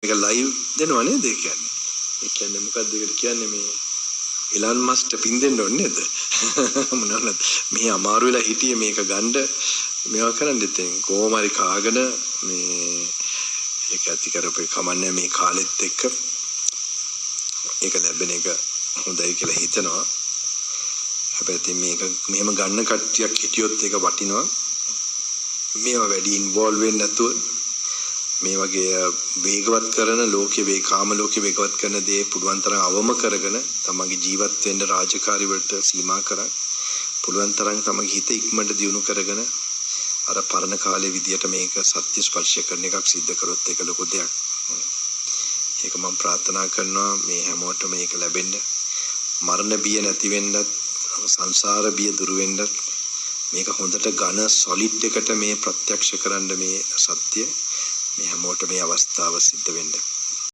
මේක ලයිව් දෙනවා නේද ඒ කියන්නේ. ඒ කියන්නේ මොකක්ද ඒකට කියන්නේ මේ ඉලන් මස්ක්ට පින් දෙන්න ඕනේ නේද? මොනවද මේ අමාරු වෙලා හිටියේ මේක ගන්න මේවා කරන්න ඉතින් කොහොම හරි කාගෙන මේ ඒක ඇති කරපේ කමන්නේ මේ කාලෙත් එක්ක ඒක ලැබෙන එක හොඳයි කියලා හිතනවා. හැබැයි මේක මෙහෙම ගන්න කට්ටියක් හිටියොත් ඒක වටිනවා. මේවා වැඩි ඉන්වෝල්ව් වෙන්නේ නැතුව මේ වගේ වේගවත් කරන ලෝකයේ කාම ලෝකයේ වේගවත් කරන දේ පුළුවන් තරම් අවම කරගෙන තමන්ගේ ජීවත් වෙන්න රාජකාරි වලට සීමා කරන් පුළුවන් තරම් තමන්ගේ හිත ඉක්මනට දියුණු කරගෙන අර පරණ කාලේ විදියට මේක සත්‍ය ස්පර්ශ කරන එකක් සිද්ධ කරොත් ඒක ලොකු දෙයක්. ඒක මම ප්‍රාර්ථනා කරනවා මේ හැමෝටම මේක ලැබෙන්න. මරණ බිය නැති වෙන්නත් සංසාර බිය දුරු වෙන්නත් මේක හොඳට ඝන සොලිඩ් එකට මේ ප්‍රත්‍යක්ෂ කරන්න මේ සත්‍ය මේ හැමෝට මේ අවස්ථාව සිද්ධ වෙන්න